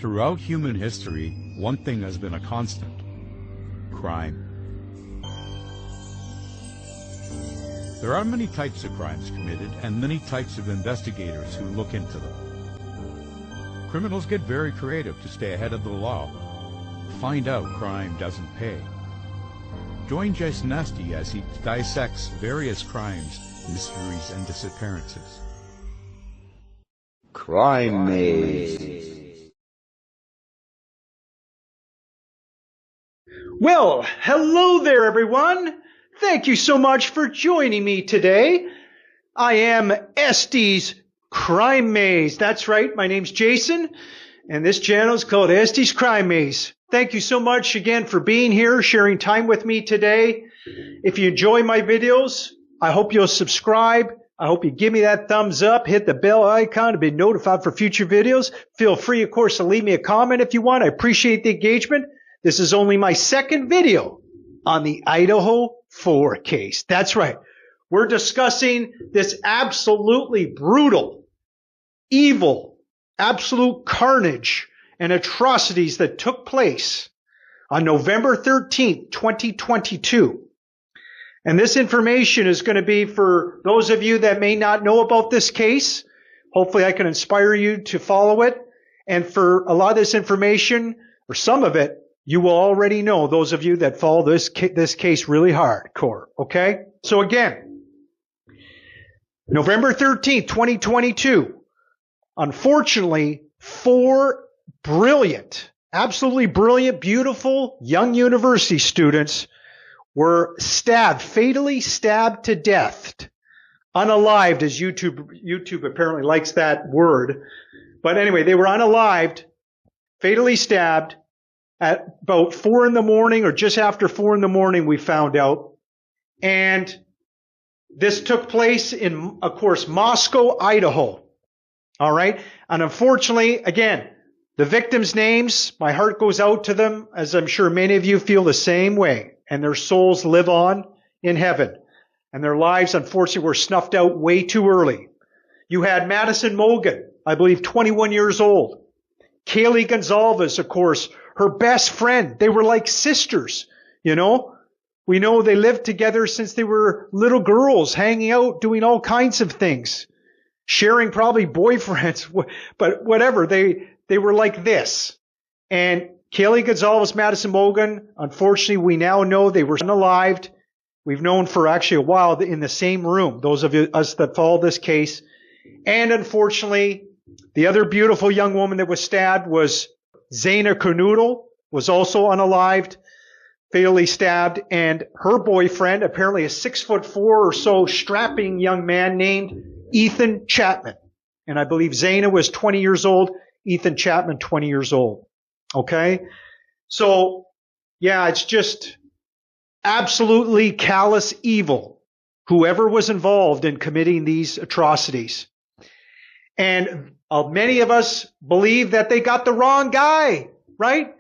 Throughout human history, one thing has been a constant: crime. There are many types of crimes committed and many types of investigators who look into them. Criminals get very creative to stay ahead of the law. Find out crime doesn't pay. Join Jason Estes as he dissects various crimes, mysteries, and disappearances. Crime Maze. Well, hello there, everyone. Thank you so much for joining me today. I am Estes Crime Maze. That's right, my name's Jason, and this channel is called Estes Crime Maze. Thank you so much again for being here, sharing time with me today. If you enjoy my videos, I hope you'll subscribe. I hope you give me that thumbs up, hit the bell icon to be notified for future videos. Feel free, of course, to leave me a comment if you want. I appreciate the engagement. This is only my second video on the IDAHO4 case. That's right. We're discussing this absolutely brutal, evil, absolute carnage and atrocities that took place on November 13th, 2022. And this information is going to be for those of you that may not know about this case. Hopefully I can inspire you to follow it. And for a lot of this information, or some of it, you will already know, those of you that follow this case really hardcore, okay? So again, November 13th, 2022, unfortunately, 4 brilliant, absolutely brilliant, beautiful young university students were stabbed, fatally stabbed to death, unalived, as YouTube apparently likes that word. But anyway, they were unalived, fatally stabbed at about 4 in the morning, or just after 4 in the morning, we found out. And this took place in, of course, Moscow, Idaho. All right. And unfortunately, again, the victims' names, my heart goes out to them, as I'm sure many of you feel the same way. And their souls live on in heaven. And their lives, unfortunately, were snuffed out way too early. You had Madison Mogen, I believe 21 years old. Kaylee Gonzalez, of course, her best friend. They were like sisters, you know. We know they lived together since they were little girls, hanging out, doing all kinds of things, sharing probably boyfriends, but whatever. They were like this. And Kaylee Gonzalez, Madison Mogen, unfortunately, we now know they were unalived. We've known for actually a while in the same room, those of us that follow this case. And unfortunately, the other beautiful young woman that was stabbed was Zaina Kernodle, was also unalived, fatally stabbed, and her boyfriend, apparently a 6'4" or so strapping young man named Ethan Chapman. And I believe Zaina was 20 years old, Ethan Chapman 20 years old. Okay? So, yeah, it's just absolutely callous evil, whoever was involved in committing these atrocities. And many of us believe that they got the wrong guy, right?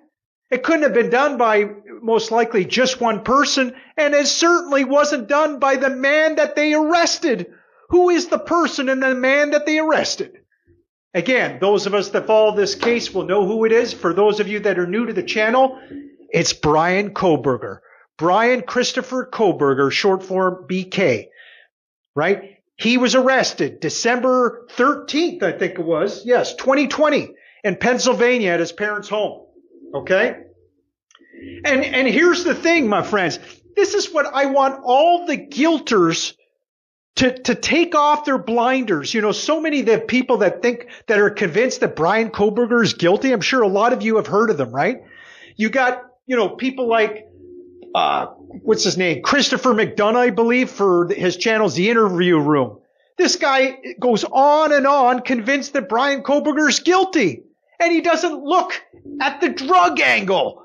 It couldn't have been done by most likely just one person, and it certainly wasn't done by the man that they arrested. Who is the person and the man that they arrested? Again, those of us that follow this case will know who it is. For those of you that are new to the channel, it's Brian Kohberger. Brian Christopher Kohberger, short form BK, right? He was arrested December 13th, I think it was. Yes, 2020 in Pennsylvania at his parents' home. Okay? And here's the thing, my friends. This is what I want all the guilters to take off their blinders. You know, so many of the people that are convinced that Brian Kohberger is guilty. I'm sure a lot of you have heard of them, right? You got, you know, people like, what's his name? Christopher McDonough, I believe, for his channel's The Interview Room. This guy goes on, convinced that Brian Kohberger is guilty. And he doesn't look at the drug angle.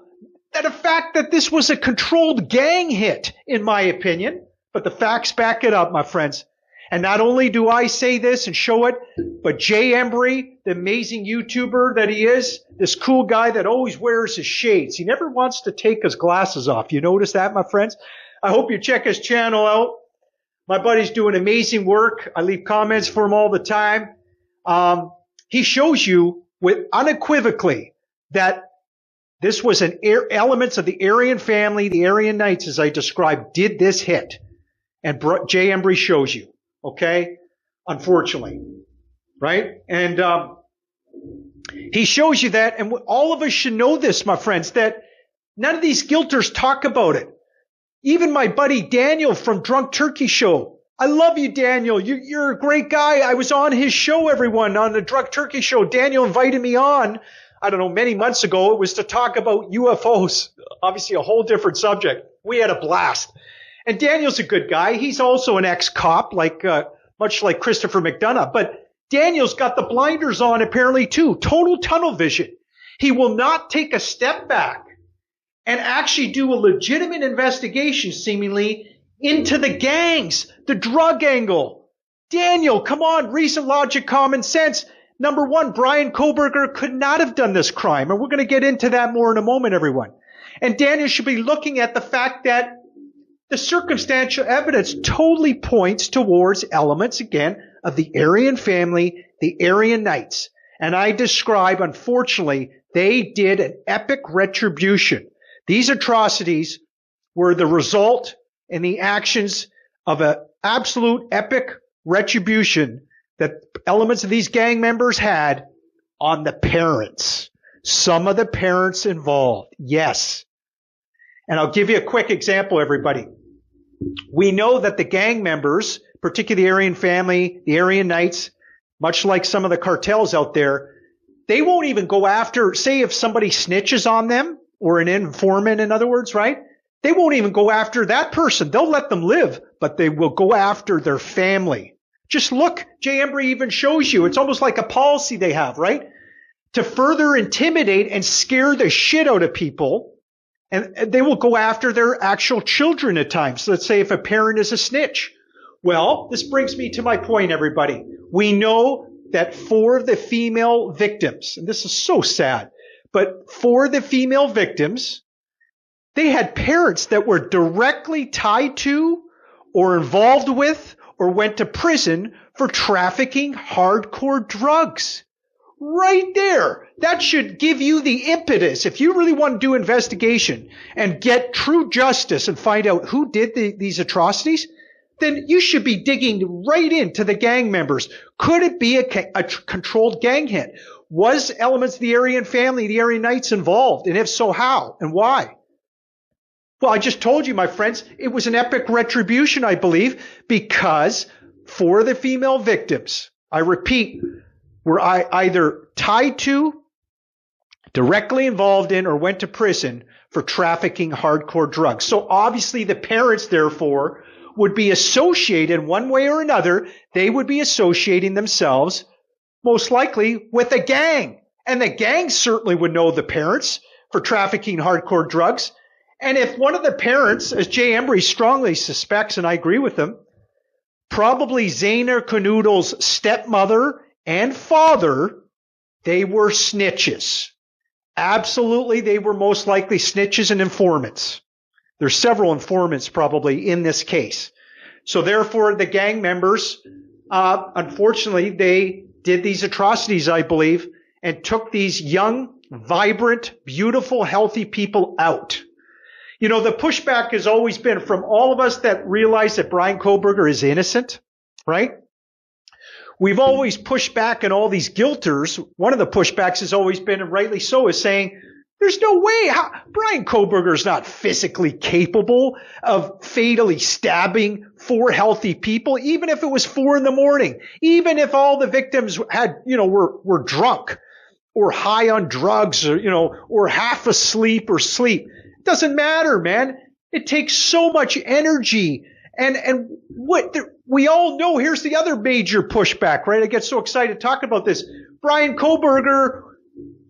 That the fact that this was a controlled gang hit, in my opinion. But the facts back it up, my friends. And not only do I say this and show it, but Jay Embry, the amazing YouTuber that he is, this cool guy that always wears his shades. He never wants to take his glasses off. You notice that, my friends? I hope you check his channel out. My buddy's doing amazing work. I leave comments for him all the time. He shows you with unequivocally that this was elements of the Aryan family, the Aryan Knights, as I described, did this hit. And Jay Embry shows you, okay? Unfortunately, right? And he shows you that, and all of us should know this, my friends, that none of these guilters talk about it. Even my buddy Daniel from Drunk Turkey Show. I love you, Daniel. You're a great guy. I was on his show, everyone, on the Drunk Turkey Show. Daniel invited me on, I don't know, many months ago. It was to talk about UFOs. Obviously a whole different subject. We had a blast. And Daniel's a good guy. He's also an ex-cop, much like Christopher McDonough. But Daniel's got the blinders on apparently too. Total tunnel vision. He will not take a step back and actually do a legitimate investigation, seemingly, into the gangs, the drug angle. Daniel, come on, reason, logic, common sense. Number one, Brian Kohberger could not have done this crime. And we're going to get into that more in a moment, everyone. And Daniel should be looking at the fact that the circumstantial evidence totally points towards elements, again, of the Aryan family, the Aryan Knights. And I describe, unfortunately, they did an epic retribution. These atrocities were the result and the actions of an absolute epic retribution that elements of these gang members had on the parents. Some of the parents involved, yes. And I'll give you a quick example, everybody. We know that the gang members, particularly the Aryan family, the Aryan Knights, much like some of the cartels out there, they won't even go after, say if somebody snitches on them, or an informant, in other words, right? They won't even go after that person. They'll let them live, but they will go after their family. Just look, Jay Embry even shows you. It's almost like a policy they have, right? To further intimidate and scare the shit out of people. And they will go after their actual children at times. Let's say if a parent is a snitch. Well, this brings me to my point, everybody. We know that 4 of the female victims, and this is so sad, but 4 of the female victims, they had parents that were directly tied to or involved with or went to prison for trafficking hardcore drugs. Right there. That should give you the impetus. If you really want to do investigation and get true justice and find out who did these atrocities, then you should be digging right into the gang members. Could it be a controlled gang hit? Was elements of the Aryan family, the Aryan Knights involved? And if so, how and why? Well, I just told you, my friends, it was an epic retribution, I believe, because 4 of the female victims, I repeat, were either tied to, directly involved in, or went to prison for trafficking hardcore drugs. So obviously the parents, therefore, would be associated one way or another. They would be associating themselves, most likely, with a gang. And the gang certainly would know the parents for trafficking hardcore drugs. And if one of the parents, as Jay Embry strongly suspects, and I agree with him, probably Zainer Canoodle's stepmother and father, they were snitches. Absolutely, they were most likely snitches and informants. There's several informants probably in this case. So therefore, the gang members, unfortunately, they did these atrocities, I believe, and took these young, vibrant, beautiful, healthy people out. You know, the pushback has always been from all of us that realize that Brian Kohberger is innocent, right? We've always pushed back on all these guilters. One of the pushbacks has always been, and rightly so, is saying, there's no way Brian Kohberger is not physically capable of fatally stabbing 4 healthy people, even if it was 4 a.m, even if all the victims had, were drunk or high on drugs or half asleep or sleep. It doesn't matter, man. It takes so much energy. And what we all know, here's the other major pushback, right? I get so excited talking about this. Brian Kohberger,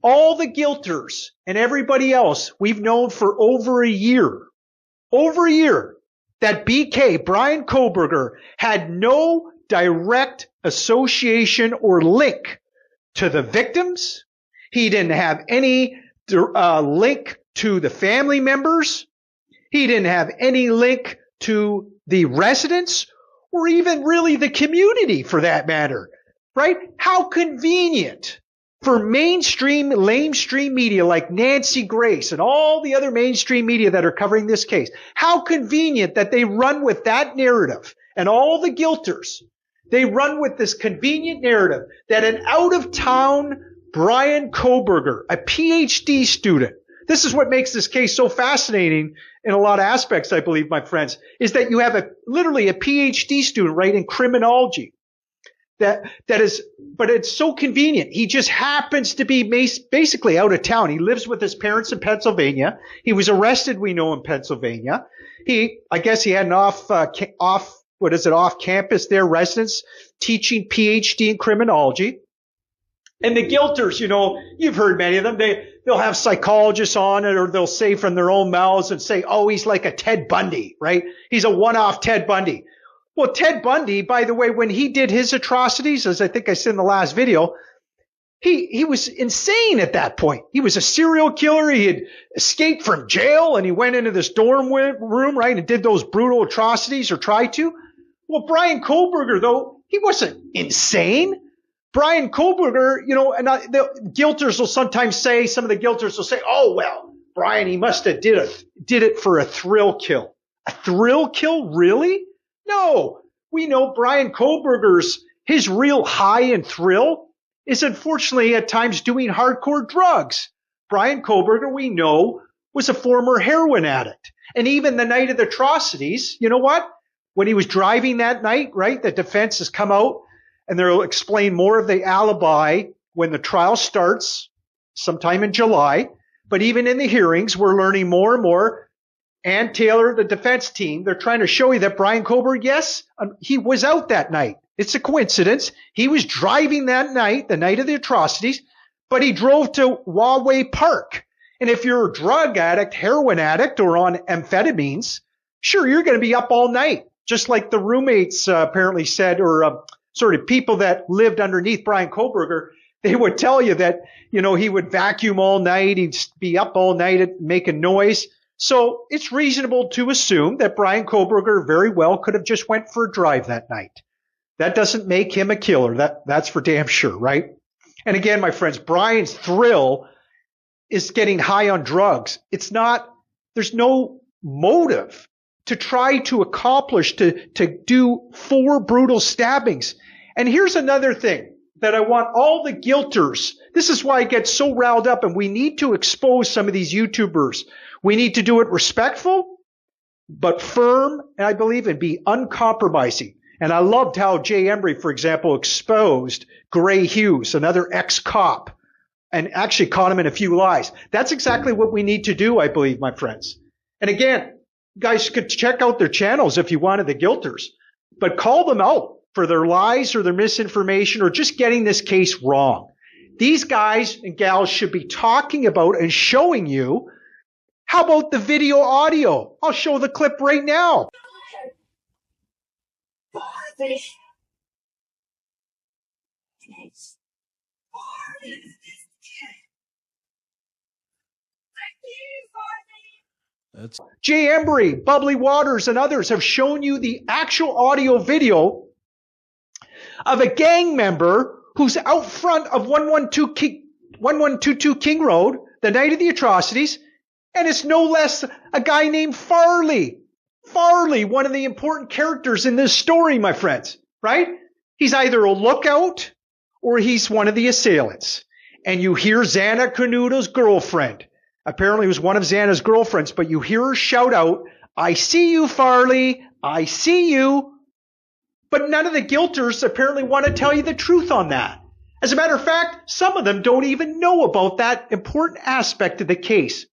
all the guilters and everybody else we've known for over a year, that Brian Kohberger, had no direct association or link to the victims. He didn't have any link to the family members. He didn't have any link to the residents or even really the community for that matter, right? How convenient for mainstream, lamestream media like Nancy Grace and all the other mainstream media that are covering this case, how convenient that they run with that narrative and all the guilters. They run with this convenient narrative that an out-of-town Brian Kohberger, a PhD student, this is what makes this case so fascinating in a lot of aspects, I believe, my friends, is that you have literally a PhD student, right, in criminology. That is, but it's so convenient. He just happens to be basically out of town. He lives with his parents in Pennsylvania. He was arrested, we know, in Pennsylvania. I guess he had an off-campus there residence teaching PhD in criminology. And the guilters, you've heard many of them. They'll have psychologists on it, or they'll say from their own mouths and say, oh, he's like a Ted Bundy, right? He's a one-off Ted Bundy. Well, Ted Bundy, by the way, when he did his atrocities, as I think I said in the last video, he was insane at that point. He was a serial killer. He had escaped from jail, and he went into this dorm room, right, and did those brutal atrocities, or tried to. Well, Brian Kohberger, though, he wasn't insane. Brian Kohberger, the guilters will sometimes say, some of the guilters will say, oh, well, Brian, he must have did it for a thrill kill. A thrill kill? Really? No. We know Brian Kohberger's, his real high and thrill is unfortunately at times doing hardcore drugs. Brian Kohberger, we know, was a former heroin addict. And even the night of the atrocities, you know what? When he was driving that night, right, the defense has come out, and they'll explain more of the alibi when the trial starts sometime in July. But even in the hearings, we're learning more and more. Ann Taylor, the defense team, they're trying to show you that Brian Kohberger, yes, he was out that night. It's a coincidence. He was driving that night, the night of the atrocities, but he drove to Waway Park. And if you're a drug addict, heroin addict, or on amphetamines, sure, you're going to be up all night. Just like the roommates apparently said, or people that lived underneath Brian Kohberger, they would tell you that, he would vacuum all night. He'd be up all night making noise. So it's reasonable to assume that Brian Kohberger very well could have just went for a drive that night. That doesn't make him a killer. That's for damn sure, right? And again, my friends, Brian's thrill is getting high on drugs. There's no motive to try to accomplish, to do 4 brutal stabbings. And here's another thing that I want all the guilters. This is why I get so riled up, and we need to expose some of these YouTubers. We need to do it respectful, but firm, and I believe, and be uncompromising. And I loved how Jay Embry, for example, exposed Gray Hughes, another ex-cop, and actually caught him in a few lies. That's exactly what we need to do, I believe, my friends. And again, guys could check out their channels if you wanted, the guilters, but call them out for their lies or their misinformation or just getting this case wrong. These guys and gals should be talking about and showing you. How about the video audio? I'll show the clip right now. Jay Embry, Bubbly Waters, and others have shown you the actual audio video of a gang member who's out front of 1122 King Road the night of the atrocities. And it's no less a guy named Farley. Farley, one of the important characters in this story, my friends, right? He's either a lookout or he's one of the assailants. And you hear Xana Canuto's girlfriend. Apparently it was one of Xana's girlfriends, but you hear her shout out, I see you, Farley. I see you. But none of the guilters apparently want to tell you the truth on that. As a matter of fact, some of them don't even know about that important aspect of the case.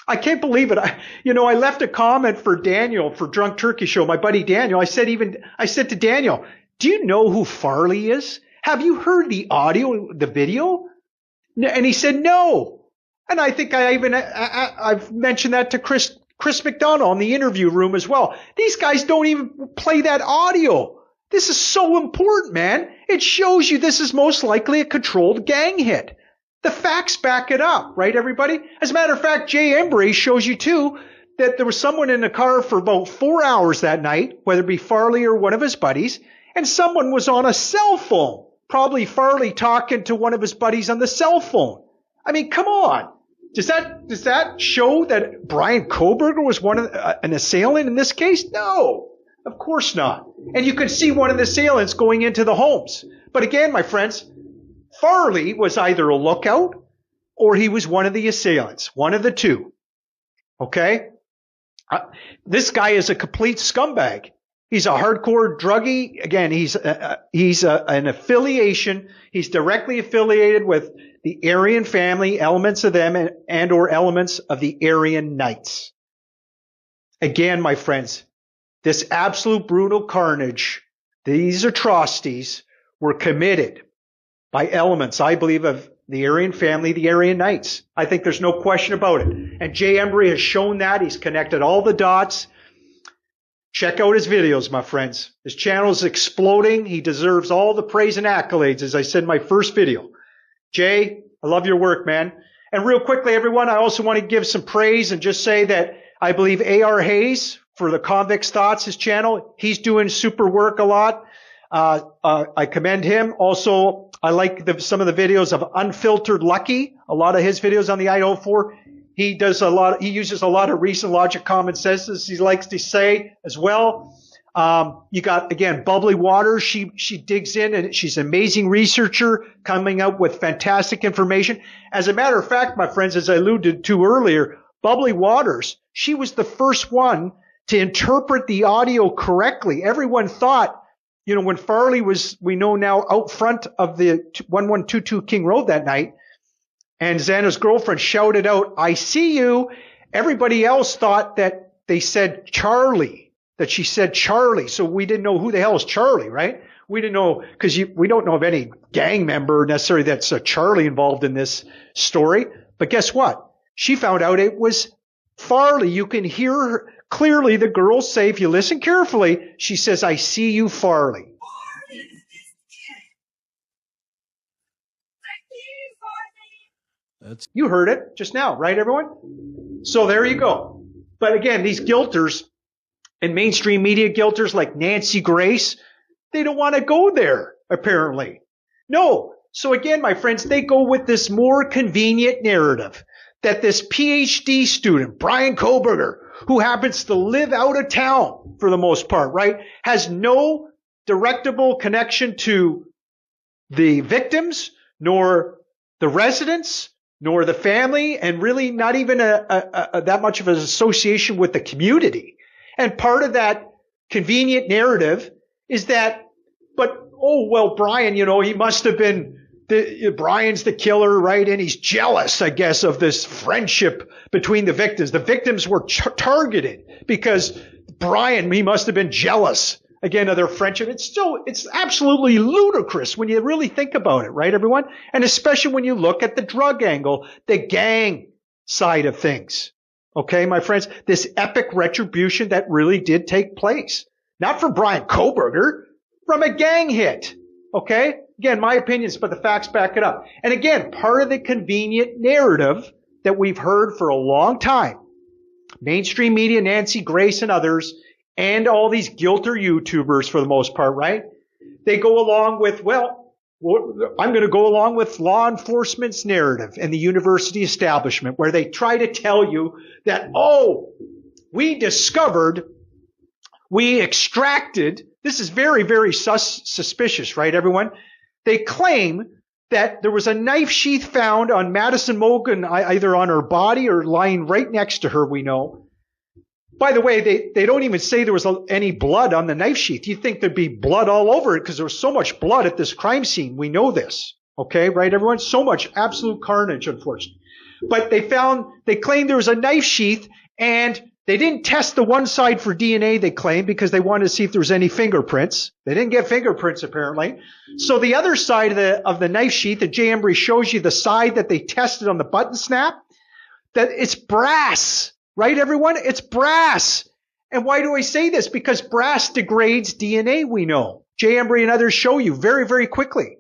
I can't believe it. I left a comment for Daniel for Drunk Turkey Show, my buddy Daniel. I said to Daniel, do you know who Farley is? Have you heard the audio, the video? And he said, no. And I think I've mentioned that to Chris McDonough in the interview room as well. These guys don't even play that audio. This is so important, man. It shows you this is most likely a controlled gang hit. The facts back it up, right, everybody? As a matter of fact, Jay Embry shows you, too, that there was someone in the car for about 4 hours that night, whether it be Farley or one of his buddies, and someone was on a cell phone probably Farley talking to one of his buddies on the cell phone. I mean, come on. Does that show that Brian Kohberger was an assailant in this case? No, of course not. And you can see one of the assailants going into the homes. But again, my friends, Farley was either a lookout or he was one of the assailants, one of the two. Okay? This guy is a complete scumbag. He's a hardcore druggie. Again, he's an affiliation. He's directly affiliated with the Aryan family, elements of them, and or elements of the Aryan Knights. Again, my friends, this absolute brutal carnage, these atrocities were committed by elements, I believe, of the Aryan family, the Aryan Knights. I think there's no question about it. And Jay Embry has shown that. He's connected all the dots. Check out his videos, my friends. His channel is exploding. He deserves all the praise and accolades, as I said in my first video. Jay, I love your work, man. And real quickly, everyone, I also want to give some praise and just say that I believe A.R. Hayes, for the Convicts Thoughts, his channel, he's doing super work a lot. I commend him. Also, I like some of the videos of Unfiltered Lucky, a lot of his videos on the IDAHO4. He uses a lot of recent logic, common sense, as he likes to say as well. You got, again, Bubbly Waters. She digs in, and she's an amazing researcher coming up with fantastic information. As a matter of fact, my friends, as I alluded to earlier, Bubbly Waters, she was the first one to interpret the audio correctly. Everyone thought, when Farley was, we know now, out front of the 1122 King Road that night, and Xana's girlfriend shouted out, "I see you." Everybody else thought that they said Charlie, that she said Charlie. So we didn't know who the hell is Charlie, right? We didn't know, because we don't know of any gang member necessarily that's a Charlie involved in this story. But guess what? She found out it was Farley. You can hear her clearly, the girl say, if you listen carefully, she says, "I see you, Farley." You heard it just now, right, everyone? So there you go. But again, these guilters and mainstream media guilters like Nancy Grace, they don't want to go there, apparently. No. So again, my friends, they go with this more convenient narrative that this PhD student, Brian Kohberger, who happens to live out of town for the most part, right, has no directable connection to the victims, nor the residents, nor the family, and really not even that much of an association with the community. And part of that convenient narrative is that, Brian, he must have been, Brian's the killer, right? And he's jealous, I guess, of this friendship between the victims. The victims were targeted because Brian, he must have been jealous, again, of their friendship. It's absolutely ludicrous when you really think about it, right, everyone? And especially when you look at the drug angle, the gang side of things. Okay, my friends, this epic retribution that really did take place. Not from Brian Kohberger, from a gang hit. Okay? Again, my opinions, but the facts back it up. And again, part of the convenient narrative that we've heard for a long time, mainstream media, Nancy Grace and others, and all these guilter YouTubers for the most part, right? They go along with, I'm going to go along with law enforcement's narrative and the university establishment, where they try to tell you that, we extracted. This is very, very suspicious, right, everyone? They claim that there was a knife sheath found on Madison Mogan, either on her body or lying right next to her, we know. By the way, they don't even say there was any blood on the knife sheath. You'd think there'd be blood all over it because there was so much blood at this crime scene. We know this. Okay, right, everyone? So much absolute carnage, unfortunately. But they claimed there was a knife sheath, and they didn't test the one side for DNA, they claimed, because they wanted to see if there was any fingerprints. They didn't get fingerprints, apparently. So the other side of the knife sheath, that Jay Embry shows you, the side that they tested on the button snap, that it's brass. Right, everyone? It's brass. And why do I say this? Because brass degrades DNA, we know. Jay Embry and others show you very, very quickly.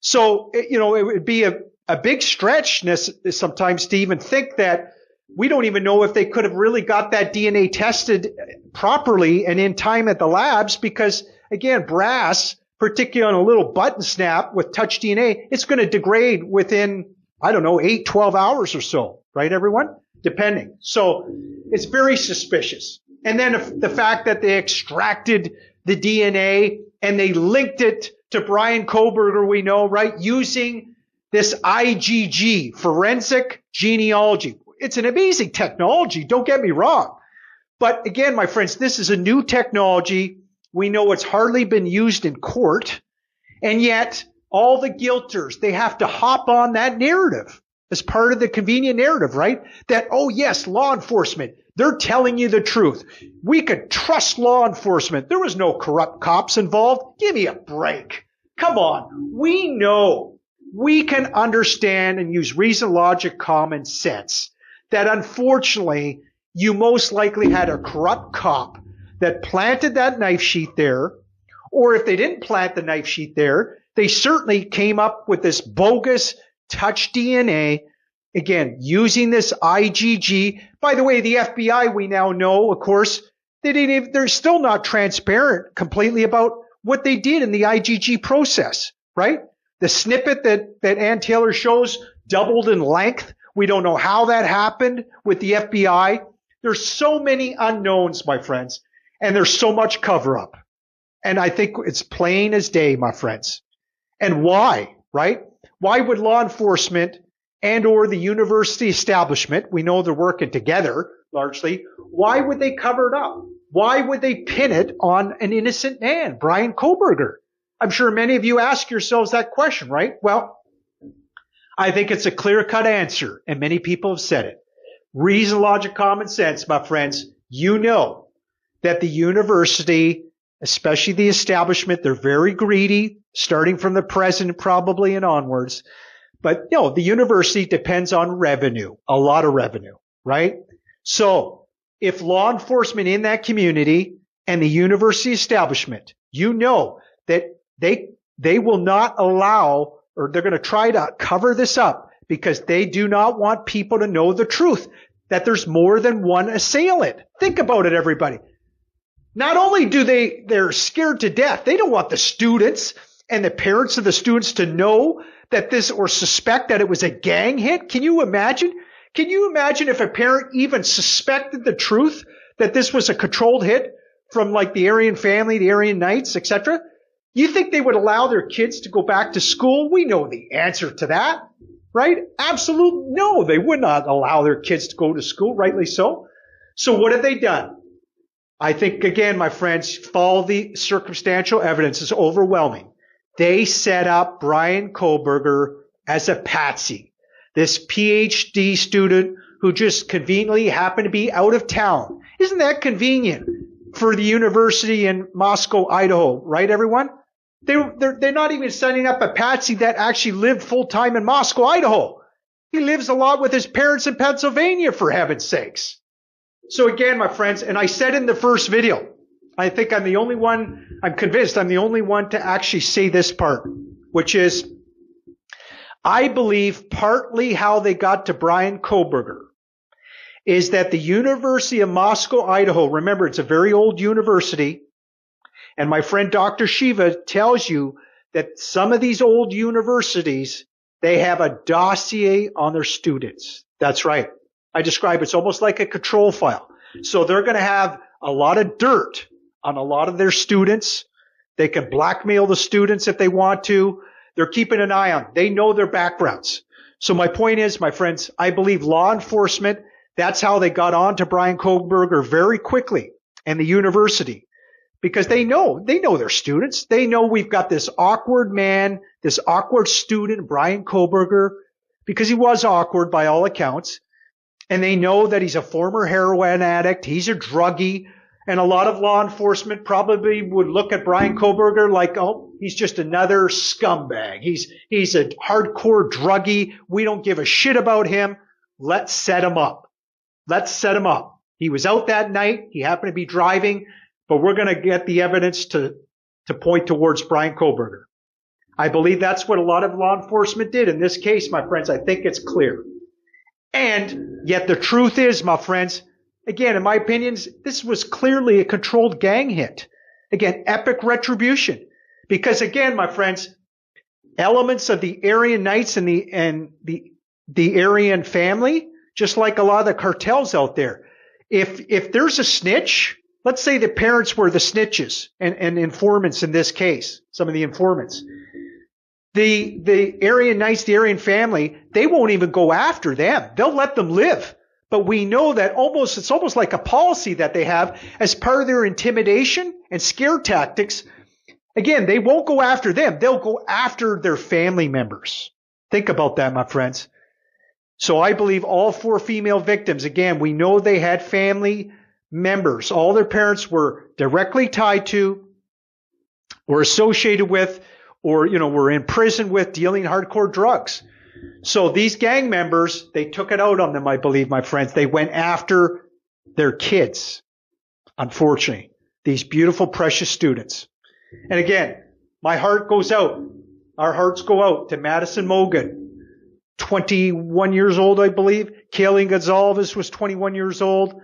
So, it would be a big stretch sometimes to even think that we don't even know if they could have really got that DNA tested properly and in time at the labs because, again, brass particularly on a little button snap with touch DNA, it's going to degrade within, I don't know, 8, 12 hours or so, right, everyone? Depending. So it's very suspicious. And then the fact that they extracted the DNA and they linked it to Brian Kohberger, we know, right, using this IgG, forensic genealogy. It's an amazing technology, don't get me wrong. But again, my friends, this is a new technology. We know it's hardly been used in court. And yet, all the guilters, they have to hop on that narrative as part of the convenient narrative, right? That, oh yes, law enforcement, they're telling you the truth. We could trust law enforcement. There was no corrupt cops involved. Give me a break. Come on. We know, we can understand and use reason, logic, common sense that unfortunately you most likely had a corrupt cop that planted that knife sheath there, or if they didn't plant the knife sheath there, they certainly came up with this bogus touch DNA, again, using this IgG. By the way, the FBI, we now know, of course, they're still not transparent completely about what they did in the IgG process, right? The snippet that Ann Taylor shows doubled in length. We don't know how that happened with the FBI. There's so many unknowns, my friends, and there's so much cover up. And I think it's plain as day, my friends. And why, right? Why would law enforcement and or the university establishment, we know they're working together largely, why would they cover it up? Why would they pin it on an innocent man, Brian Kohberger? I'm sure many of you ask yourselves that question, right? Well, I think it's a clear-cut answer, and many people have said it. Reason, logic, common sense, my friends. You know that the university, especially the establishment, they're very greedy, starting from the president probably and onwards. But no, the university depends on revenue, a lot of revenue, right? So if law enforcement in that community and the university establishment, you know that they will not allow, or they're going to try to cover this up because they do not want people to know the truth, that there's more than one assailant. Think about it, everybody. Not only do they're scared to death, they don't want the students and the parents of the students to know that this, or suspect that it was a gang hit. Can you imagine? Can you imagine if a parent even suspected the truth that this was a controlled hit from like the Aryan family, the Aryan Knights, etc.? You think they would allow their kids to go back to school? We know the answer to that, right? Absolutely no. They would not allow their kids to go to school, rightly so. So what have they done? I think, again, my friends, follow the circumstantial evidence. It's overwhelming. They set up Brian Kohberger as a patsy, this PhD student who just conveniently happened to be out of town. Isn't that convenient for the university in Moscow, Idaho, right, everyone? They're not even setting up a patsy that actually lived full-time in Moscow, Idaho. He lives a lot with his parents in Pennsylvania, for heaven's sakes. So again, my friends, and I said in the first video, I think I'm convinced I'm the only one to actually say this part, which is, I believe partly how they got to Brian Kohberger is that the University of Moscow, Idaho, remember, it's a very old university, and my friend Dr. Shiva tells you that some of these old universities, they have a dossier on their students. That's right. I describe it's almost like a control file. So they're going to have a lot of dirt on a lot of their students. They can blackmail the students if they want to. They're keeping an eye on. They know their backgrounds. So my point is, my friends, I believe law enforcement, that's how they got on to Brian Kohberger very quickly and the university, because they know their students. They know we've got this awkward man, this awkward student, Brian Kohberger, because he was awkward by all accounts. And they know that he's a former heroin addict. He's a druggie. And a lot of law enforcement probably would look at Brian Kohberger like, oh, he's just another scumbag. He's a hardcore druggie. We don't give a shit about him. Let's set him up. Let's set him up. He was out that night. He happened to be driving, but we're going to get the evidence to point towards Brian Kohberger. I believe that's what a lot of law enforcement did. In this case, my friends, I think it's clear. And yet the truth is, my friends, again, in my opinions, this was clearly a controlled gang hit. Again, epic retribution. Because again, my friends, elements of the Aryan Knights and the Aryan family, just like a lot of the cartels out there, if there's a snitch, let's say the parents were the snitches and informants in this case, some of the informants, the Aryan Knights, the Aryan family, they won't even go after them. They'll let them live. But we know that it's almost like a policy that they have as part of their intimidation and scare tactics. Again, they won't go after them. They'll go after their family members. Think about that, my friends. So I believe all 4 female victims, again, we know they had family members. All their parents were directly tied to or associated with or, were in prison with dealing hardcore drugs. So these gang members, they took it out on them, I believe, my friends. They went after their kids, unfortunately, these beautiful, precious students. And again, my heart goes out. Our hearts go out to Madison Mogan, 21 years old, I believe. Kaylee Gonzalez was 21 years old.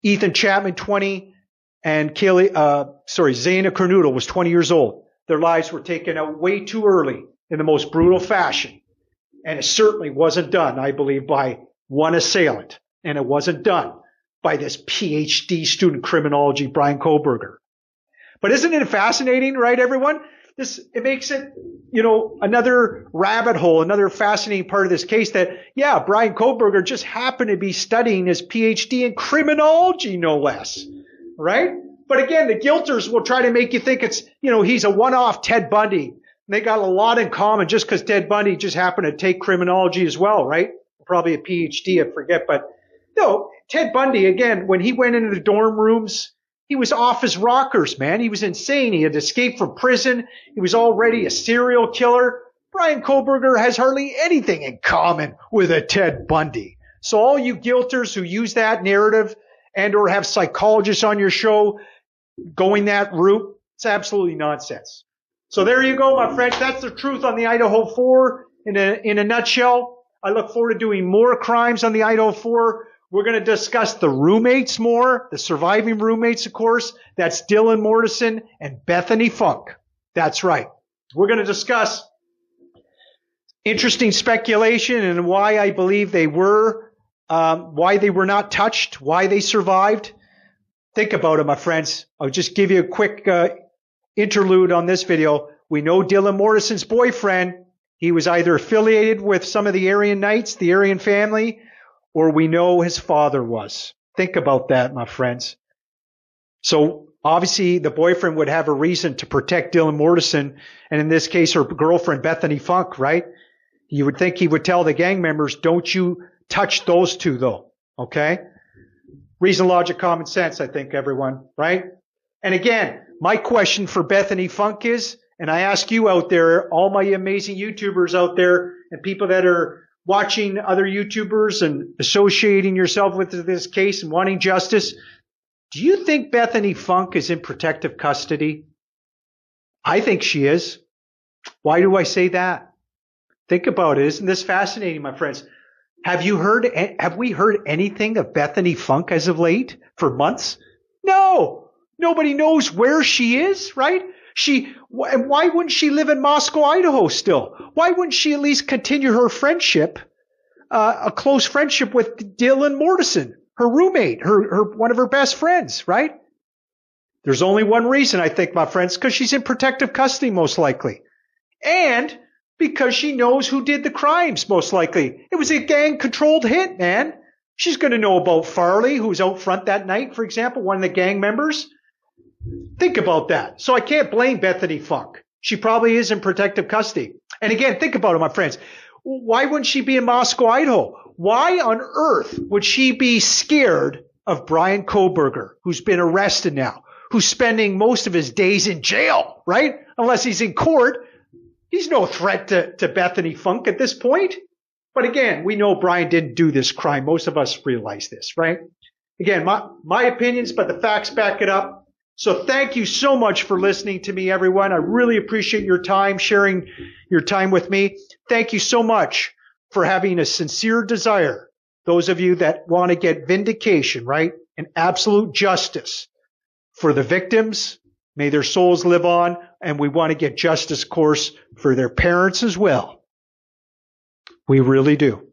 Ethan Chapman, 20. And Zaina Cornudo was 20 years old. Their lives were taken out way too early in the most brutal fashion. And it certainly wasn't done, I believe, by one assailant. And it wasn't done by this PhD student criminology, Brian Kohberger. But isn't it fascinating, right, everyone? It makes it, another rabbit hole, another fascinating part of this case that, Brian Kohberger just happened to be studying his PhD in criminology, no less, right? But again, the guilters will try to make you think it's, he's a one-off Ted Bundy. And they got a lot in common just because Ted Bundy just happened to take criminology as well, right? Probably a PhD, I forget. But no, Ted Bundy, again, when he went into the dorm rooms, he was off his rockers, man. He was insane. He had escaped from prison. He was already a serial killer. Brian Kohberger has hardly anything in common with a Ted Bundy. So all you guilters who use that narrative and or have psychologists on your show going that route, it's absolutely nonsense. So there you go, my friends. That's the truth on the Idaho 4 in a nutshell. I look forward to doing more crimes on the Idaho 4. We're going to discuss the roommates more, the surviving roommates, of course. That's Dylan Mortison and Bethany Funk. That's right. We're going to discuss interesting speculation and why I believe why they were not touched, why they survived. Think about it, my friends. I'll just give you a quick interlude on this video. We know Dylan Mortison's boyfriend. He was either affiliated with some of the Aryan Knights, the Aryan family, or we know his father was. Think about that, my friends. So obviously the boyfriend would have a reason to protect Dylan Mortison, and in this case her girlfriend Bethany Funk, right? You would think he would tell the gang members, don't you touch those two though, okay? Reason, logic, common sense, I think, everyone, right? And again, my question for Bethany Funk is, and I ask you out there, all my amazing YouTubers out there and people that are watching other YouTubers and associating yourself with this case and wanting justice, do you think Bethany Funk is in protective custody? I think she is. Why do I say that? Think about it. Isn't this fascinating, my friends? Have we heard anything of Bethany Funk as of late for months? No. Nobody knows where she is, right? And why wouldn't she live in Moscow, Idaho still? Why wouldn't she at least continue her friendship, a close friendship with Dylan Mortison, her roommate, one of her best friends, right? There's only one reason, I think, my friends, because she's in protective custody, most likely. And because she knows who did the crimes, most likely. It was a gang-controlled hit, man. She's going to know about Farley, who was out front that night, for example, one of the gang members. Think about that. So I can't blame Bethany Funk. She probably is in protective custody. And again, think about it, my friends. Why wouldn't she be in Moscow, Idaho? Why on earth would she be scared of Brian Kohberger, who's been arrested now, who's spending most of his days in jail, right? Unless he's in court. He's no threat to Bethany Funk at this point. But again, we know Brian didn't do this crime. Most of us realize this, right? Again, my opinions, but the facts back it up. So thank you so much for listening to me, everyone. I really appreciate your time, sharing your time with me. Thank you so much for having a sincere desire. Those of you that want to get vindication, right? And absolute justice for the victims, May their souls live on, and we want to get justice, of course, for their parents as well. We really do.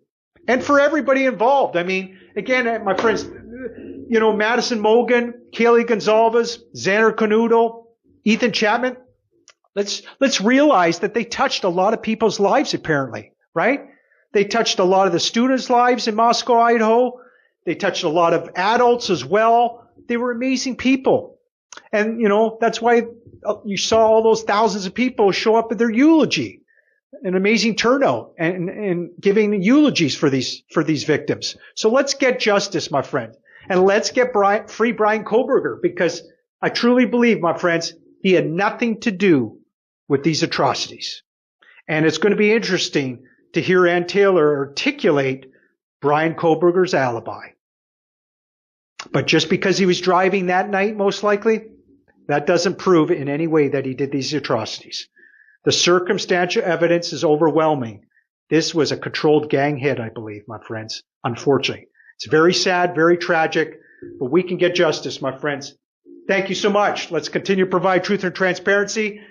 And for everybody involved. I mean, again, my friends, you know, Madison Mogan, Kaylee Gonzalez, Xander Canuto, Ethan Chapman. Let's realize that they touched a lot of people's lives, apparently, right? They touched a lot of the students' lives in Moscow, Idaho. They touched a lot of adults as well. They were amazing people. And, you know, that's why you saw all those thousands of people show up at their eulogy. An amazing turnout and giving eulogies for these victims. So let's get justice, my friend. And let's get free Brian Kohberger, because I truly believe, my friends, he had nothing to do with these atrocities. And it's going to be interesting to hear Ann Taylor articulate Brian Kohberger's alibi. But just because he was driving that night, most likely, that doesn't prove in any way that he did these atrocities. The circumstantial evidence is overwhelming. This was a controlled gang hit, I believe, my friends, unfortunately. It's very sad, very tragic, but we can get justice, my friends. Thank you so much. Let's continue to provide truth and transparency.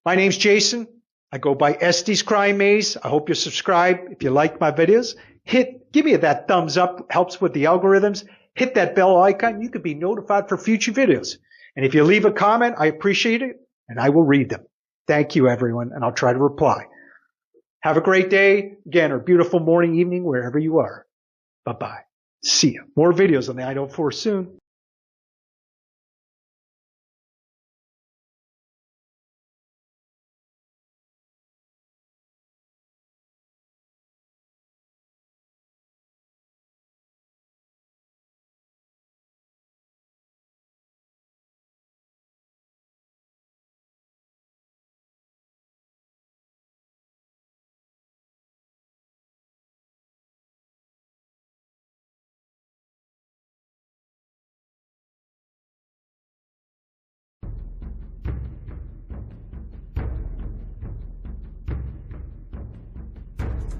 My name's Jason. I go by ESTEY'S Crime Maze. I hope you subscribe. If you like my videos, give me that thumbs up. Helps with the algorithms. Hit that bell icon. You could be notified for future videos. And if you leave a comment, I appreciate it, and I will read them. Thank you, everyone, and I'll try to reply. Have a great day, again, or beautiful morning, evening, wherever you are. Bye-bye. See you. More videos on the IDAHO4 soon.